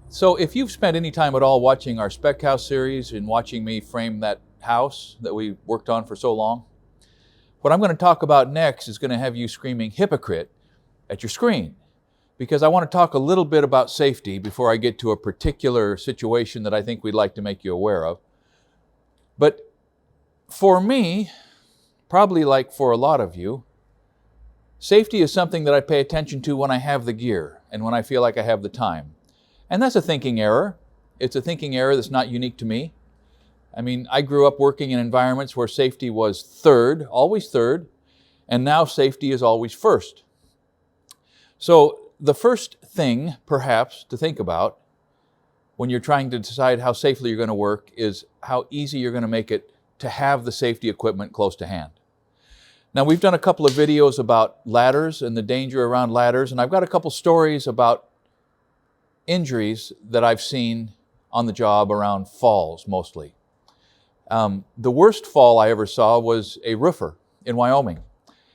So if you've spent any time at all watching our Spec House series and watching me frame that house that we worked on for so long, what I'm going to talk about next is going to have you screaming hypocrite at your screen, because I want to talk a little bit about safety before I get to a particular situation that I think we'd like to make you aware of. But for me, probably like for a lot of you, safety is something that I pay attention to when I have the gear and when I feel like I have the time. And that's a thinking error. It's a thinking error that's not unique to me. I mean, I grew up working in environments where safety was third, always third, and now safety is always first. So the first thing, perhaps, to think about when you're trying to decide how safely you're going to work is how easy you're going to make it to have the safety equipment close to hand. Now, we've done a couple of videos about ladders and the danger around ladders, and I've got a couple stories about injuries that I've seen on the job around falls, mostly. The worst fall I ever saw was a roofer in Wyoming.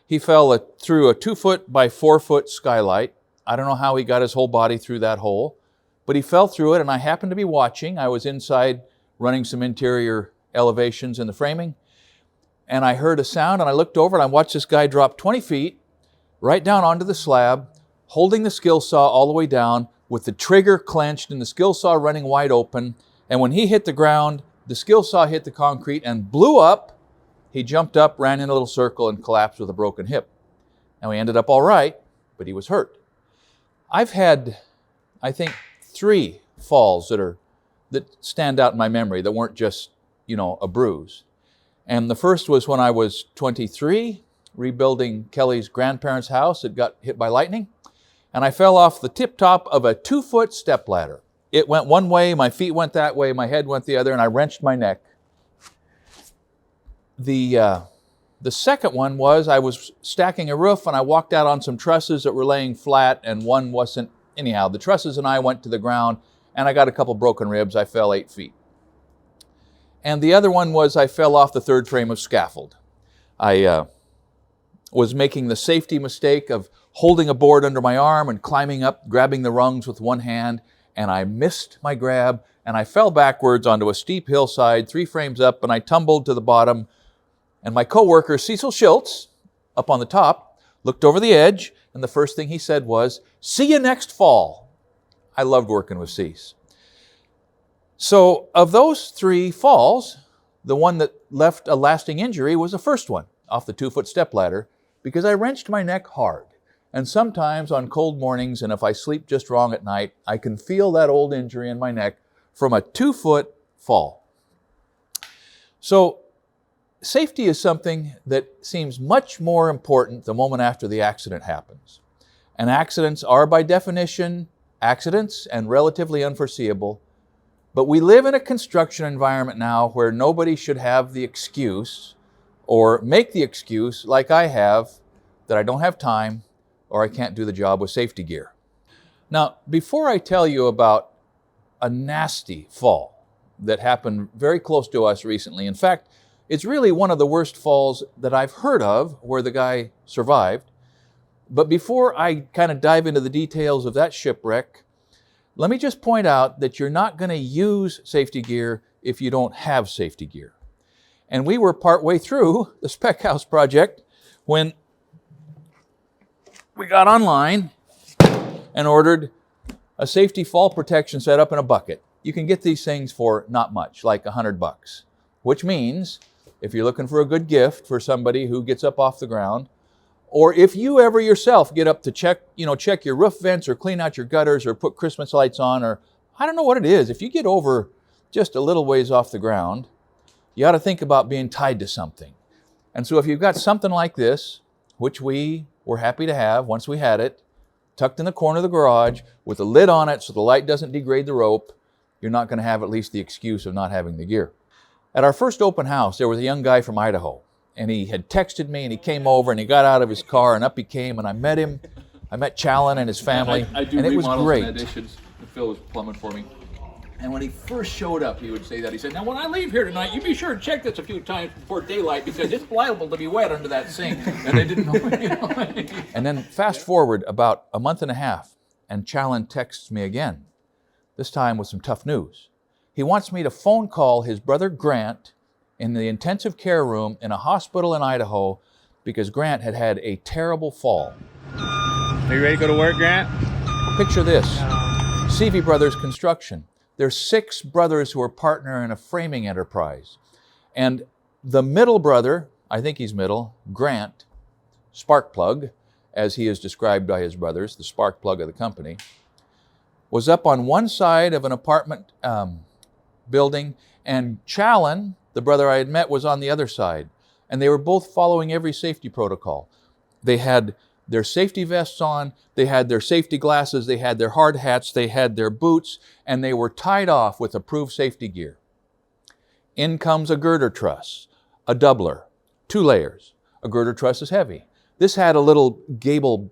He fell through a 2-foot by 4-foot skylight. I don't know how he got his whole body through that hole, but he fell through it, and I happened to be watching. I was inside running some interior elevations in the framing, and I heard a sound, and I looked over, and I watched this guy drop 20 feet right down onto the slab, holding the skill saw all the way down, with the trigger clenched and the skill saw running wide open. And when he hit the ground, the skill saw hit the concrete and blew up. He jumped up, ran in a little circle, and collapsed with a broken hip. Now, he ended up all right, but he was hurt. I've had, I think, 3 falls that stand out in my memory that weren't just, a bruise. And the first was when I was 23, rebuilding Kelly's grandparents' house. It got hit by lightning. And I fell off the tip top of a 2-foot step ladder. It went one way, my feet went that way, my head went the other, and I wrenched my neck. The second one was I was stacking a roof, and I walked out on some trusses that were laying flat, and one wasn't. Anyhow, the trusses and I went to the ground, and I got a couple broken ribs. I fell 8 feet. And the other one was I fell off the 3rd frame of scaffold. I was making the safety mistake of holding a board under my arm and climbing up, grabbing the rungs with one hand, and I missed my grab, and I fell backwards onto a steep hillside, 3 frames up, and I tumbled to the bottom. And my coworker, Cecil Schultz, up on the top, looked over the edge, and the first thing he said was, "See you next fall." I loved working with Cece. So of those 3 falls, the one that left a lasting injury was the first one, off the 2-foot stepladder, because I wrenched my neck hard. And sometimes on cold mornings, and if I sleep just wrong at night, I can feel that old injury in my neck from a 2-foot fall. So safety is something that seems much more important the moment after the accident happens. And accidents are by definition accidents and relatively unforeseeable. But we live in a construction environment now where nobody should have the excuse or make the excuse like I have that I don't have time or I can't do the job with safety gear. Now, before I tell you about a nasty fall that happened very close to us recently, in fact, it's really one of the worst falls that I've heard of where the guy survived. But before I kind of dive into the details of that shipwreck, let me just point out that you're not going to use safety gear if you don't have safety gear. And we were partway through the Spec House project when we got online and ordered a safety fall protection setup in a bucket. You can get these things for not much, like $100, which means if you're looking for a good gift for somebody who gets up off the ground, or if you ever yourself get up to check your roof vents or clean out your gutters or put Christmas lights on, or I don't know what it is, if you get over just a little ways off the ground, you ought to think about being tied to something. And so if you've got something like this, which we were happy to have once we had it, tucked in the corner of the garage with a lid on it so the light doesn't degrade the rope, you're not going to have at least the excuse of not having the gear. At our first open house, there was a young guy from Idaho, and he had texted me, and he came over, and he got out of his car, and up he came, and I met him. I met Challen and his family, and it was great. And additions. Phil was plumbing for me. And when he first showed up, he would say that. He said, "Now, when I leave here tonight, you be sure to check this a few times before daylight because it's liable to be wet under that sink." And they didn't know. And then fast forward about a month and a half, and Challen texts me again this time with some tough news. He wants me to phone call his brother Grant in the intensive care room in a hospital in Idaho because Grant had had a terrible fall. Are you ready to go to work, Grant? Picture this, Seavey Brothers Construction. There's 6 brothers who are partner in a framing enterprise. And the middle brother, I think he's middle, Grant, Sparkplug, as he is described by his brothers, the spark plug of the company, was up on one side of an apartment building, and Challen, the brother I had met, was on the other side. And they were both following every safety protocol. They had their safety vests on, they had their safety glasses, they had their hard hats, they had their boots, and they were tied off with approved safety gear. In comes a girder truss, a doubler, 2 layers. A girder truss is heavy. This had a little gable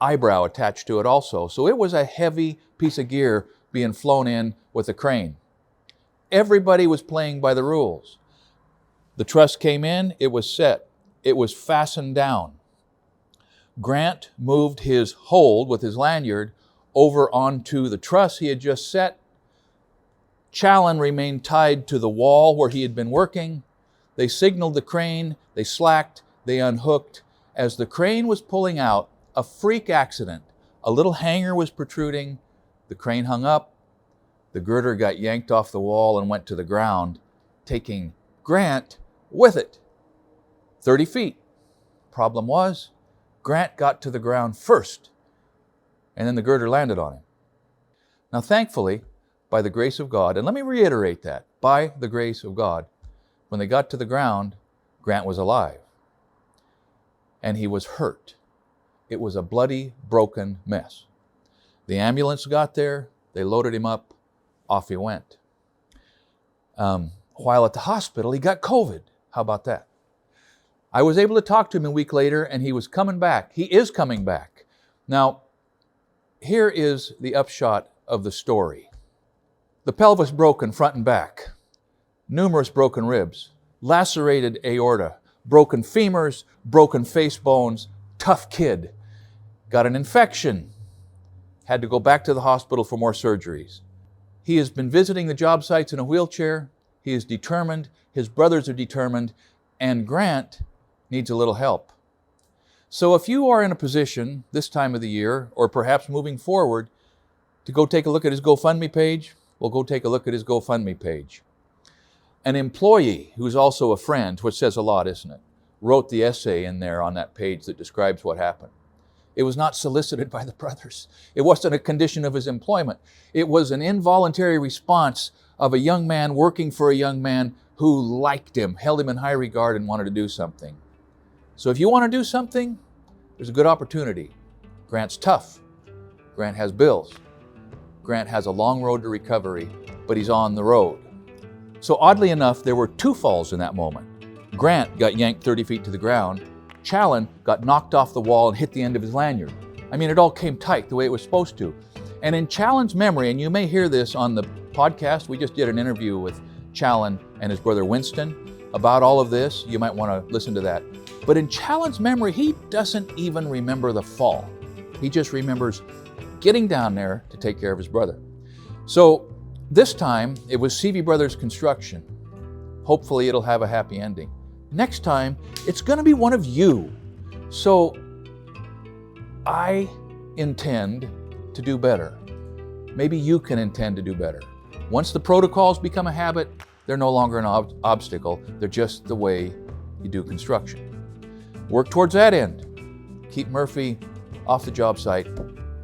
eyebrow attached to it also, so it was a heavy piece of gear being flown in with a crane. Everybody was playing by the rules. The truss came in, it was set, it was fastened down. Grant moved his hold with his lanyard over onto the truss he had just set. Challen remained tied to the wall where he had been working. They signaled the crane, they slacked, they unhooked. As the crane was pulling out, a freak accident. A little hanger was protruding, the crane hung up, the girder got yanked off the wall and went to the ground, taking Grant with it. 30 feet. Problem was, Grant got to the ground first, and then the girder landed on him. Now, thankfully, by the grace of God, and let me reiterate that, by the grace of God, when they got to the ground, Grant was alive. And he was hurt. It was a bloody, broken mess. The ambulance got there, they loaded him up, off he went. While at the hospital, he got COVID. How about that? I was able to talk to him a week later, and he was coming back. He is coming back. Now, here is the upshot of the story. The pelvis broken front and back, numerous broken ribs, lacerated aorta, broken femurs, broken face bones, tough kid. Got an infection, had to go back to the hospital for more surgeries. He has been visiting the job sites in a wheelchair. He is determined, his brothers are determined, and Grant needs a little help. So if you are in a position this time of the year, or perhaps moving forward, to go take a look at his GoFundMe page, well, go take a look at his GoFundMe page. An employee who's also a friend, which says a lot, isn't it, wrote the essay in there on that page that describes what happened. It was not solicited by the brothers. It wasn't a condition of his employment. It was an involuntary response of a young man working for a young man who liked him, held him in high regard, and wanted to do something. So if you want to do something, there's a good opportunity. Grant's tough. Grant has bills. Grant has a long road to recovery, but he's on the road. So oddly enough, there were 2 falls in that moment. Grant got yanked 30 feet to the ground. Challen got knocked off the wall and hit the end of his lanyard. I mean, it all came tight the way it was supposed to. And in Challen's memory, and you may hear this on the podcast, we just did an interview with Challen and his brother Winston about all of this. You might want to listen to that. But in Challen's memory, he doesn't even remember the fall. He just remembers getting down there to take care of his brother. So this time, it was Seavey Brothers Construction. Hopefully it'll have a happy ending. Next time, it's going to be one of you. So I intend to do better. Maybe you can intend to do better. Once the protocols become a habit, they're no longer an obstacle. They're just the way you do construction. Work towards that end. Keep Murphy off the job site.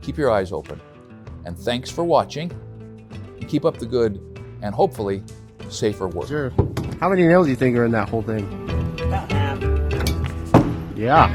Keep your eyes open. And thanks for watching. Keep up the good and hopefully safer work. Sure. How many nails do you think are in that whole thing? About half. Yeah.